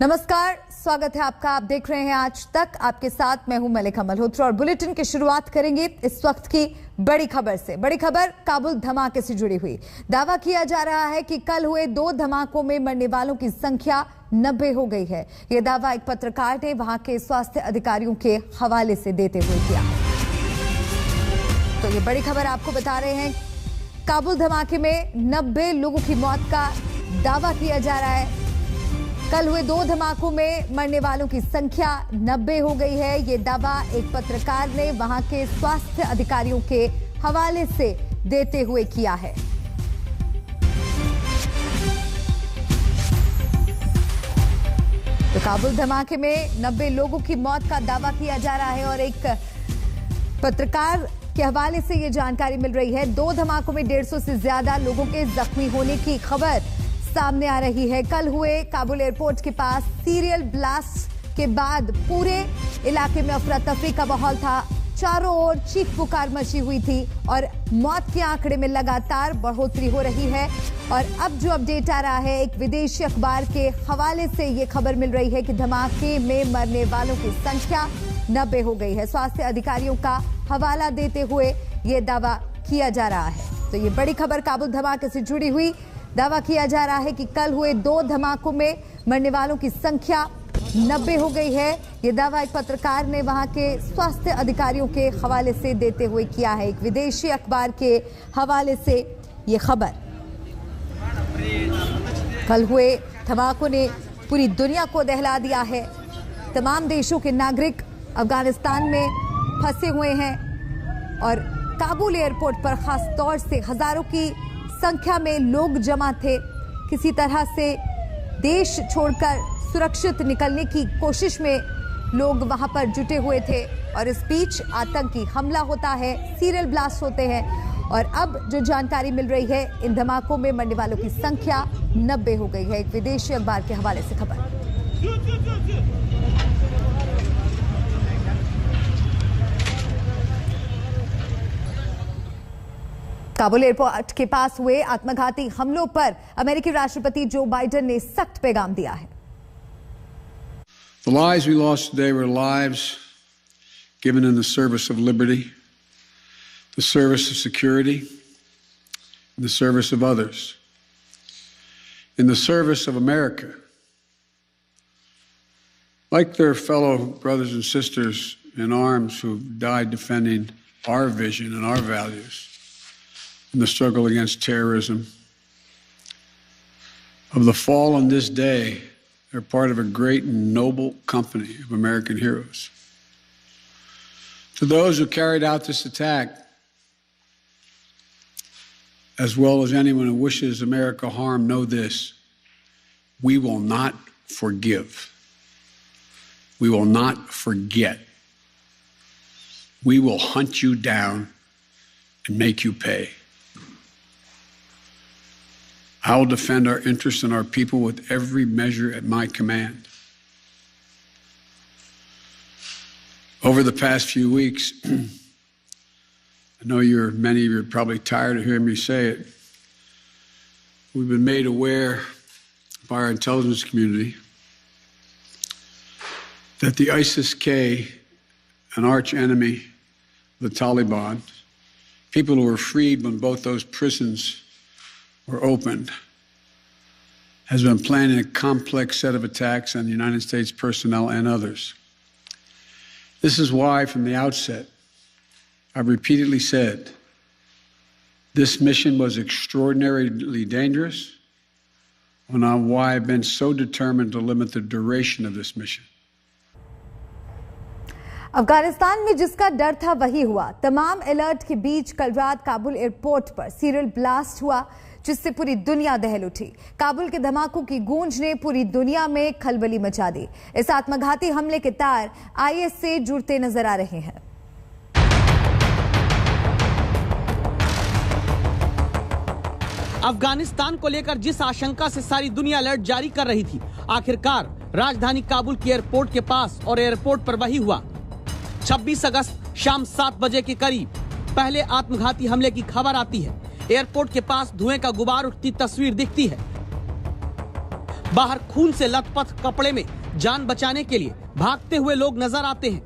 नमस्कार, स्वागत है आपका। आप देख रहे हैं आज तक। आपके साथ मैं हूं मलिका मल्होत्रा और बुलेटिन की शुरुआत करेंगे इस वक्त की बड़ी खबर से। बड़ी खबर काबुल धमाके से जुड़ी हुई। दावा किया जा रहा है कि कल हुए 2 धमाकों में मरने वालों की संख्या 90 हो गई है। यह दावा एक पत्रकार ने वहां के स्वास्थ्य अधिकारियों के हवाले से देते हुए किया। तो ये बड़ी खबर आपको बता रहे हैं। काबुल धमाके में 90 लोगों की मौत का दावा किया जा रहा है। कल हुए 2 धमाकों में मरने वालों की संख्या 90 हो गई है। ये दावा एक पत्रकार ने वहां के स्वास्थ्य अधिकारियों के हवाले से देते हुए किया है। तो काबुल धमाके में 90 लोगों की मौत का दावा किया जा रहा है और एक पत्रकार के हवाले से ये जानकारी मिल रही है। 2 धमाकों में 150 से ज्यादा लोगों के जख्मी होने की खबर सामने आ रही है। कल हुए काबुल एयरपोर्ट के पास सीरियल ब्लास्ट के बाद पूरे इलाके में अफरा तफरी का माहौल था। चारों ओर चीख पुकार मची हुई थी और मौत के आंकड़े में लगातार बढ़ोतरी हो रही है। और अब जो अपडेट आ रहा है, एक विदेशी अखबार के हवाले से ये खबर मिल रही है कि धमाके में मरने वालों की संख्या 90 हो गई है। स्वास्थ्य अधिकारियों का हवाला देते हुए ये दावा किया जा रहा है। तो ये बड़ी खबर काबुल धमाके से जुड़ी हुई। दावा किया जा रहा है कि कल हुए 2 धमाकों में मरने वालों की संख्या 90 हो गई है। यह दावा एक पत्रकार ने वहां के स्वास्थ्य अधिकारियों के हवाले से देते हुए किया है। एक विदेशी अखबार के हवाले से यह खबर। कल हुए धमाकों ने पूरी दुनिया को दहला दिया है। तमाम देशों के नागरिक अफगानिस्तान में फंसे हुए हैं और काबुल एयरपोर्ट पर खास तौर से हजारों की संख्या में लोग जमा थे। किसी तरह से देश छोड़कर सुरक्षित निकलने की कोशिश में लोग वहां पर जुटे हुए थे और इस बीच आतंकी हमला होता है, सीरियल ब्लास्ट होते हैं और अब जो जानकारी मिल रही है, इन धमाकों में मरने वालों की संख्या 90 हो गई है। एक विदेशी अखबार के हवाले से खबर। काबुल एयरपोर्ट के पास हुए आत्मघाती हमलों पर अमेरिकी राष्ट्रपति जो बाइडेन ने सख्त पैगाम दिया है। The lives we lost today were lives given in the service of liberty, the service of security, in the service of others, in the service of America. Like their fellow brothers and sisters in arms who died defending our vision and our values in the struggle against terrorism, of the fall on this day, they're part of a great and noble company of American heroes. To those who carried out this attack, as well as anyone who wishes America harm, know this: we will not forgive. We will not forget. We will hunt you down and make you pay. I will defend our interests and our people with every measure at my command. Over the past few weeks, I know many of you are probably tired of hearing me say it. We've been made aware by our intelligence community that the ISIS-K, an arch enemy of the Taliban, people who were freed when both those prisons were opened, has been planning a complex set of attacks on United States personnel and others. This is why, from the outset, I've repeatedly said this mission was extraordinarily dangerous, and why I've been so determined to limit the duration of this mission. Afghanistan में जिसका डर था वही हुआ। तमाम alert के बीच कल रात काबुल एयरपोर्ट पर सीरियल ब्लास्ट हुआ, जिससे पूरी दुनिया दहल उठी। काबुल के धमाकों की गूंज ने पूरी दुनिया में खलबली मचा दी। इस आत्मघाती हमले के तार आईएस से जुड़ते नजर आ रहे हैं। अफगानिस्तान को लेकर जिस आशंका से सारी दुनिया अलर्ट जारी कर रही थी, आखिरकार राजधानी काबुल के एयरपोर्ट के पास और एयरपोर्ट पर वही हुआ। 26 अगस्त शाम 7 बजे के करीब पहले आत्मघाती हमले की खबर आती है। एयरपोर्ट के पास धुएं का गुबार उठती तस्वीर दिखती है। बाहर खून से लथपथ कपड़े में जान बचाने के लिए भागते हुए लोग नजर आते हैं।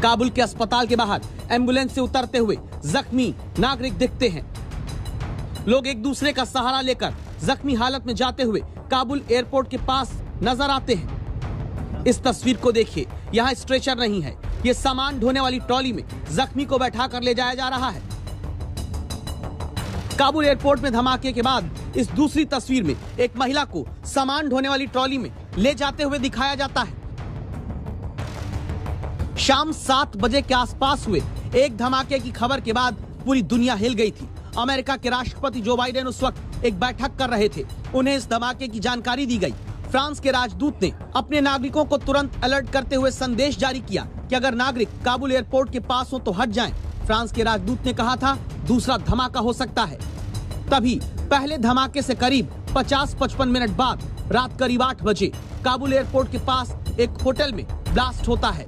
काबुल के अस्पताल के बाहर एम्बुलेंस से उतरते हुए जख्मी नागरिक दिखते हैं। लोग एक दूसरे का सहारा लेकर जख्मी हालत में जाते हुए काबुल एयरपोर्ट के पास नजर आते हैं। इस तस्वीर को देखिए, यहाँ स्ट्रेचर नहीं है, ये सामान ढोने वाली ट्रॉली में जख्मी को बैठा कर ले जाया जा रहा है। काबुल एयरपोर्ट में धमाके के बाद इस दूसरी तस्वीर में एक महिला को सामान ढोने वाली ट्रॉली में ले जाते हुए दिखाया जाता है। शाम 7 बजे के आसपास हुए एक धमाके की खबर के बाद पूरी दुनिया हिल गई थी। अमेरिका के राष्ट्रपति जो बाइडेन उस वक्त एक बैठक कर रहे थे। उन्हें इस धमाके की जानकारी दी गई। फ्रांस के राजदूत ने अपने नागरिकों को तुरंत अलर्ट करते हुए संदेश जारी किया कि अगर नागरिक काबुल एयरपोर्ट के पास हो तो हट जाएं। फ्रांस के राजदूत ने कहा था दूसरा धमाका हो सकता है। तभी पहले धमाके से करीब 50-55 मिनट बाद रात करीब 8 बजे काबुल एयरपोर्ट के पास एक होटल में ब्लास्ट होता है।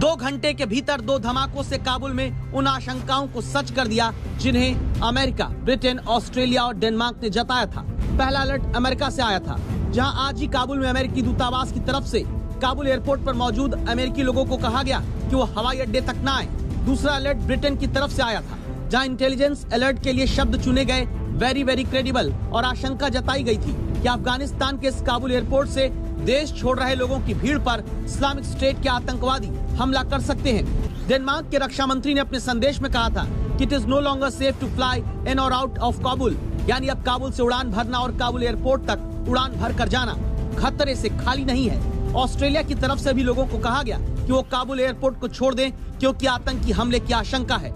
2 घंटे के भीतर 2 धमाकों से काबुल में उन आशंकाओं को सच कर दिया जिन्हें अमेरिका, ब्रिटेन, ऑस्ट्रेलिया और डेनमार्क ने जताया था। पहला अलर्ट अमेरिका से आया था, जहां आज ही काबुल में अमेरिकी दूतावास की तरफ से काबुल एयरपोर्ट पर मौजूद अमेरिकी लोगों को कहा गया कि वो हवाई अड्डे तक न आए। दूसरा अलर्ट ब्रिटेन की तरफ से आया था, जहां इंटेलिजेंस अलर्ट के लिए शब्द चुने गए वेरी वेरी क्रेडिबल और आशंका जताई गई थी कि अफगानिस्तान के इस काबुल एयरपोर्ट से देश छोड़ रहे लोगों की भीड़ पर इस्लामिक स्टेट के आतंकवादी हमला कर सकते हैं। डेनमार्क के रक्षा मंत्री ने अपने संदेश में कहा था कि it is no longer safe to fly in और आउट ऑफ काबुल, यानी अब काबुल से उड़ान भरना और काबुल एयरपोर्ट तक उड़ान भर कर जाना खतरे से खाली नहीं है। ऑस्ट्रेलिया की तरफ से भी लोगों को कहा गया कि वो काबुल एयरपोर्ट को छोड़ दें क्योंकि आतंकी हमले की आशंका है।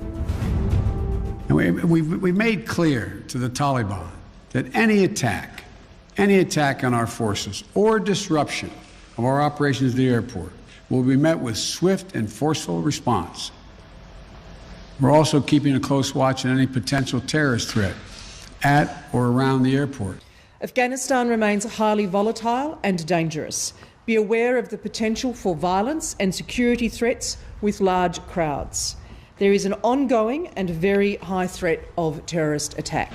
We made clear to the Taliban that any attack on our forces or disruption of our operations at the airport will be met with swift and forceful response. We're also keeping a close watch on any potential terrorist threat at or around the airport. Afghanistan remains highly volatile and dangerous. Be aware of the potential for violence and security threats with large crowds. There is an ongoing and very high threat of terrorist attack.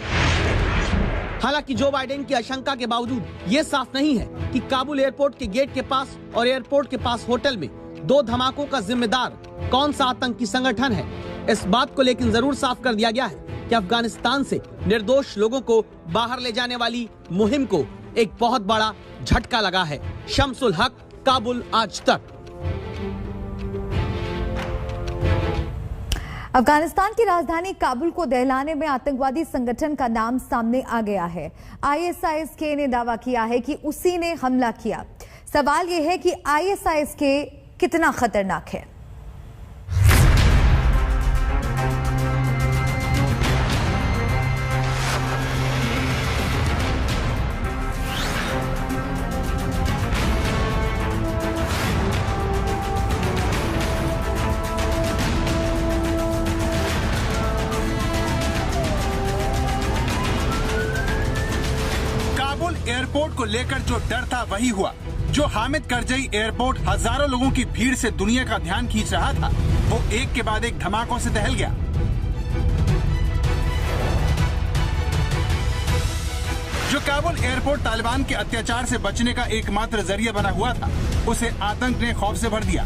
हालांकि Joe Biden की आशंका के बावजूद ये साफ नहीं है कि काबुल एयरपोर्ट के गेट के पास और एयरपोर्ट के पास होटल में 2 धमाकों का जिम्मेदार कौन सा आतंकी संगठन है। इस बात को लेकिन जरूर साफ कर दिया गया है कि अफगानिस्तान से निर्दोष लोगों को बाहर ले जाने वाली मुहिम को एक बहुत बड़ा झटका लगा है। शम्सुल हक, काबुल आज तक। अफगानिस्तान की राजधानी काबुल को दहलाने में आतंकवादी संगठन का नाम सामने आ गया है। ISIS-K ने दावा किया है कि उसी ने हमला किया। सवाल यह है कि ISIS-K कितना खतरनाक है। एयरपोर्ट को लेकर जो डर था वही हुआ। जो हामिद करजई एयरपोर्ट हजारों लोगों की भीड़ से दुनिया का ध्यान खींच रहा था, वो एक के बाद एक धमाकों से दहल गया। जो काबुल एयरपोर्ट तालिबान के अत्याचार से बचने का एकमात्र जरिया बना हुआ था, उसे आतंक ने खौफ से भर दिया।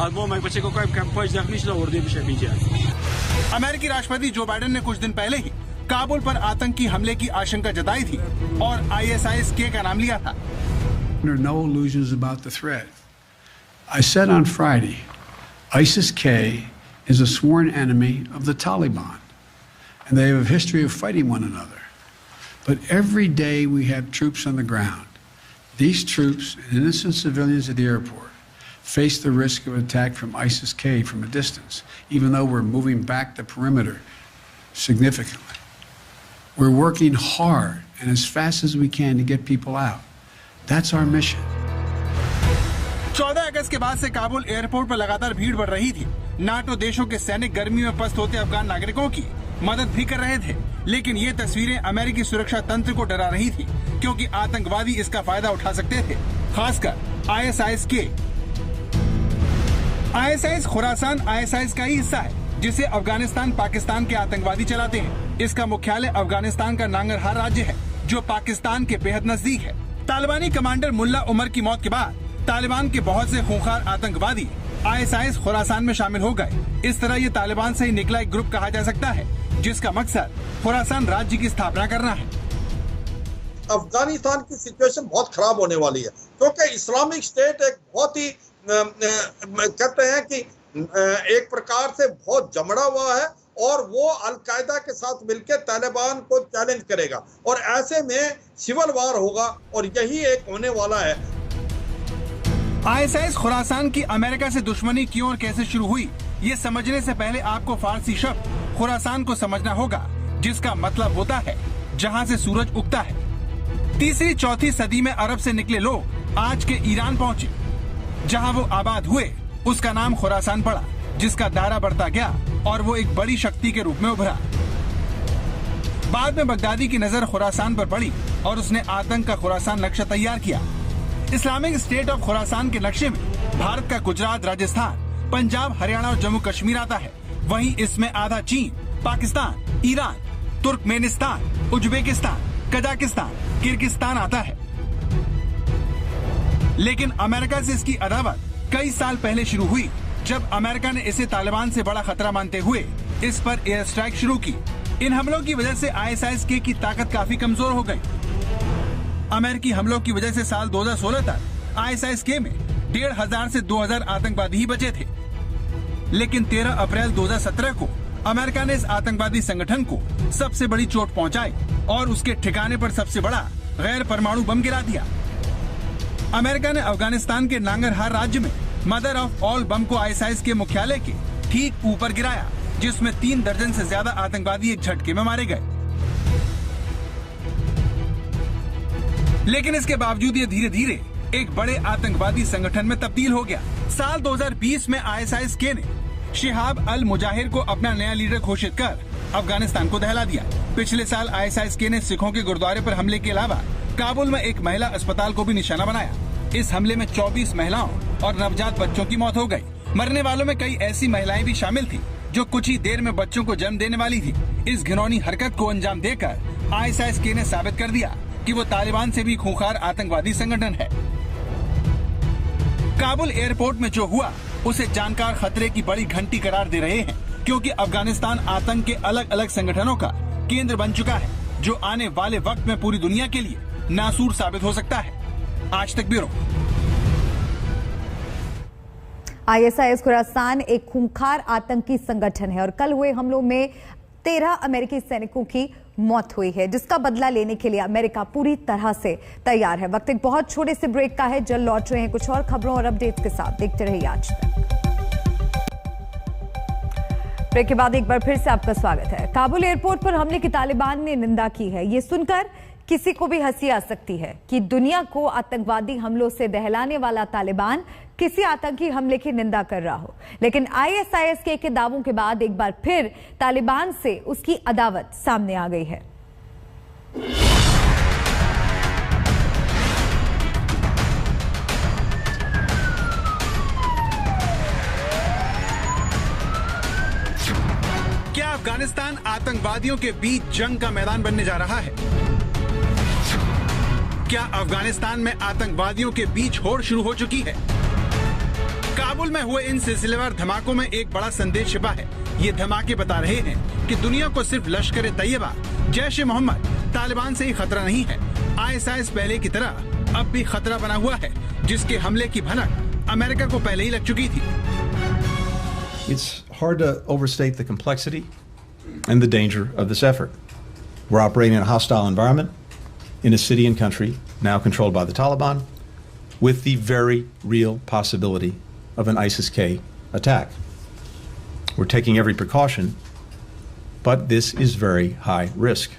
आदमी मैं बच्चे को कोई जख्मी से उड़े भी पीछे। अमेरिकी राष्ट्रपति जो बाइडेन ने कुछ दिन पहले ही काबुल पर आतंकी हमले की आशंका जताई थी और ISIS-K का नाम लिया था। There are no illusions about the threat. I said on Friday, ISIS-K is a sworn enemy of the Taliban, and they have a history of fighting one another. But every day we have troops on the ground These troops and innocent civilians at the airport face the risk of attack from ISIS-K from a distance, even though we're moving back the perimeter significantly. We're working hard and as fast as we can to get people out. That's our mission. 14 अगस्त के बाद से Kabul airport पर लगातार भीड़ बढ़ रही थी। NATO देशों के सैनिक गर्मी में पस्त होते अफगान नागरिकों की मदद भी कर रहे थे, लेकिन ये तस्वीरें अमेरिकी सुरक्षा तंत्र को डरा रही थी, क्योंकि आतंकवादी इसका फायदा उठा सकते थे, खासकर ISIS-K। ISIS खुरासान ISIS का ही हिस्सा है, जिसे अफगानिस्तान पाकिस्तान के आतंकवादी चलाते हैं। इसका मुख्यालय अफगानिस्तान का नांगरहार राज्य है, जो पाकिस्तान के बेहद नजदीक है। तालिबानी कमांडर मुल्ला उमर की मौत के बाद तालिबान के बहुत से खूंखार आतंकवादी ISIS खुरासान में शामिल हो गए। इस तरह ये तालिबान से ही निकला एक ग्रुप कहा जा सकता है, जिसका मकसद खुरासान राज्य की स्थापना करना है। अफगानिस्तान की सिचुएशन बहुत खराब होने वाली है, क्योंकि इस्लामिक स्टेट एक बहुत ही कहते हैं कि एक प्रकार से बहुत जमड़ा हुआ है, और वो अल-कायदा के साथ मिलकर तालिबान को चैलेंज करेगा, और ऐसे में सिविल वार होगा, और यही एक होने वाला है। ISIS खुरासान की अमेरिका से दुश्मनी क्यों और कैसे शुरू हुई, ये समझने से पहले आपको फारसी शब्द खुरासान को समझना होगा, जिसका मतलब होता है जहां से सूरज उगता है। 3री-4थी सदी में अरब से निकले लोग आज के ईरान पहुंचे, जहां वो आबाद हुए। उसका नाम खुरासान पड़ा, जिसका दायरा बढ़ता गया और वो एक बड़ी शक्ति के रूप में उभरा। बाद में बगदादी की नजर खुरासान पर पड़ी और उसने आतंक का खुरासान नक्शा तैयार किया। इस्लामिक स्टेट ऑफ खुरासान के नक्शे में भारत का गुजरात, राजस्थान, पंजाब, हरियाणा और जम्मू कश्मीर आता है। वहीं इसमें आधा चीन, Pakistan, Iran, Turkmenistan, Uzbekistan, Kazakhstan, Kyrgyzstan आता है। लेकिन अमेरिका से इसकी अदावत कई साल पहले शुरू हुई, जब अमेरिका ने इसे तालिबान से बड़ा खतरा मानते हुए इस पर एयर स्ट्राइक शुरू की। इन हमलों की वजह से ISIS-K की ताकत काफी कमजोर हो गई। अमेरिकी हमलों की वजह से साल 2016 तक ISIS-K में 1500 से 2000 आतंकवादी ही बचे थे। लेकिन 13 अप्रैल 2017 को अमेरिका ने इस आतंकवादी संगठन को सबसे बड़ी चोट पहुंचाई और उसके ठिकाने पर सबसे बड़ा गैर परमाणु बम गिरा दिया। अमेरिका ने अफगानिस्तान के नांगरहार राज्य में मदर ऑफ ऑल बम को ISIS के मुख्यालय के ठीक ऊपर गिराया, जिसमें 3 दर्जन से ज्यादा आतंकवादी एक झटके में मारे गए। लेकिन इसके बावजूद ये धीरे धीरे एक बड़े आतंकवादी संगठन में तब्दील हो गया। साल 2020 में ISIS-K ने शिहाब अल मुजाहिर को अपना नया लीडर घोषित कर अफगानिस्तान को दहला दिया। पिछले साल ISIS-K ने सिखों के गुरुद्वारे पर हमले के अलावा काबुल में एक महिला अस्पताल को भी निशाना बनाया। इस हमले में 24 महिलाओं और नवजात बच्चों की मौत हो गई। मरने वालों में कई ऐसी महिलाएं भी शामिल थी जो कुछ ही देर में बच्चों को जन्म देने वाली थी। इस घिनौनी हरकत को अंजाम देकर ISIS-K ने साबित कर दिया कि वो तालिबान से भी खूंखार आतंकवादी संगठन है। काबुल एयरपोर्ट में जो हुआ उसे जानकार खतरे की बड़ी घंटी करार दे रहे हैं, क्योंकि अफगानिस्तान आतंक के अलग अलग संगठनों का केंद्र बन चुका है, जो आने वाले वक्त में पूरी दुनिया के लिए नासूर साबित हो सकता है। आज तक ब्यूरो। ISIS खुरासान एक खूंखार आतंकी संगठन है और कल हुए हमलों में 13 अमेरिकी सैनिकों की मौत हुई है, जिसका बदला लेने के लिए अमेरिका पूरी तरह से तैयार है। वक्त एक बहुत छोटे से ब्रेक का है, जल्द लौट रहे हैं कुछ और खबरों और अपडेट्स के साथ। देखते रहिए आज तक। ब्रेक के बाद एक बार फिर से आपका स्वागत है। काबुल एयरपोर्ट पर हमले की तालिबान ने निंदा की है। ये सुनकर किसी को भी हंसी आ सकती है कि दुनिया को आतंकवादी हमलों से दहलाने वाला तालिबान किसी आतंकी हमले की निंदा कर रहा हो, लेकिन ISIS-K के दावों के बाद एक बार फिर तालिबान से उसकी अदावत सामने आ गई है। क्या अफगानिस्तान आतंकवादियों के बीच जंग का मैदान बनने जा रहा है? क्या अफगानिस्तान में आतंकवादियों के बीच होड़ शुरू हो चुकी है? काबुल में हुए इन सिलसिलेवार धमाकों में एक बड़ा संदेश छिपा है। ये धमाके बता रहे हैं कि दुनिया को सिर्फ लश्कर-ए-तैयबा, जैश-ए-मोहम्मद, तालिबान से ही खतरा नहीं है। ISIS पहले की तरह अब भी खतरा बना हुआ है, जिसके हमले की भनक अमेरिका को पहले ही लग चुकी थी। It's hard to overstate the complexity and the danger of this effort. We're operating in a hostile environment. in a city and country now controlled by the Taliban, with the very real possibility of an ISIS-K attack. We're taking every precaution, but this is very high risk.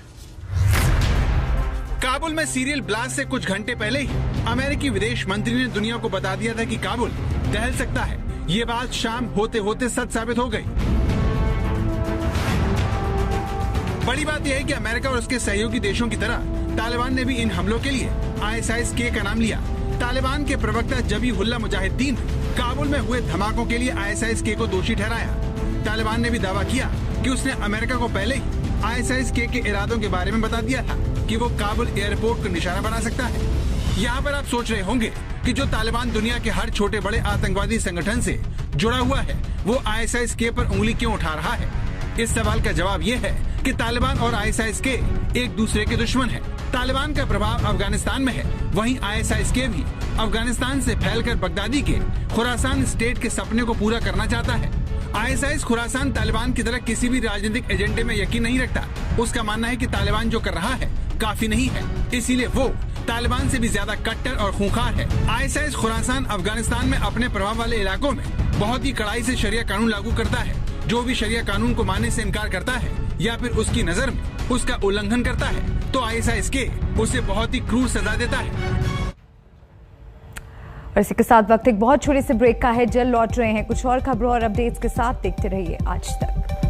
Kabul में serial blast से कुछ घंटे पहले ही अमेरिकी विदेश मंत्री ने दुनिया को बता दिया था कि काबुल दहल सकता है। ये बात शाम होते होते सच साबित हो गई। बड़ी बात यह है कि अमेरिका और उसके सहयोगी देशों की तरह तालिबान ने भी इन हमलों के लिए ISIS-K का नाम लिया। तालिबान के प्रवक्ता जबीहुल्लाह मुजाहिद्दीन काबुल में हुए धमाकों के लिए ISIS-K को दोषी ठहराया। तालिबान ने भी दावा किया कि उसने अमेरिका को पहले ही ISIS-K के इरादों के बारे में बता दिया था कि वो काबुल एयरपोर्ट को निशाना बना सकता है। यहाँ पर आप सोच रहे होंगे कि जो तालिबान दुनिया के हर छोटे बड़े आतंकवादी संगठन से जुड़ा हुआ है वो ISIS-K पर उंगली क्यों उठा रहा है। इस सवाल का जवाब ये है कि तालिबान और ISIS-K एक दूसरे के दुश्मन है। तालिबान का प्रभाव अफगानिस्तान में है, वहीं ISIS-K भी अफगानिस्तान से फैलकर बगदादी के खुरासान स्टेट के सपने को पूरा करना चाहता है। ISIS खुरासान तालिबान की तरह किसी भी राजनीतिक एजेंडे में यकीन नहीं रखता। उसका मानना है कि तालिबान जो कर रहा है काफी नहीं है, इसीलिए वो तालिबान से भी ज्यादा कट्टर और खूंखार है। ISIS खुरासान अफगानिस्तान में अपने प्रभाव वाले इलाकों में बहुत ही कड़ाई से शरिया कानून लागू करता है। जो भी शरिया कानून को मानने से इनकार करता है या फिर उसकी नजर में उसका उल्लंघन करता है तो ISIS-K उसे बहुत ही क्रूर सजा देता है। और इसी के साथ वक्त एक बहुत छोटे से ब्रेक का है। जल्द लौट रहे हैं कुछ और खबरों और अपडेट्स के साथ। देखते रहिए आज तक।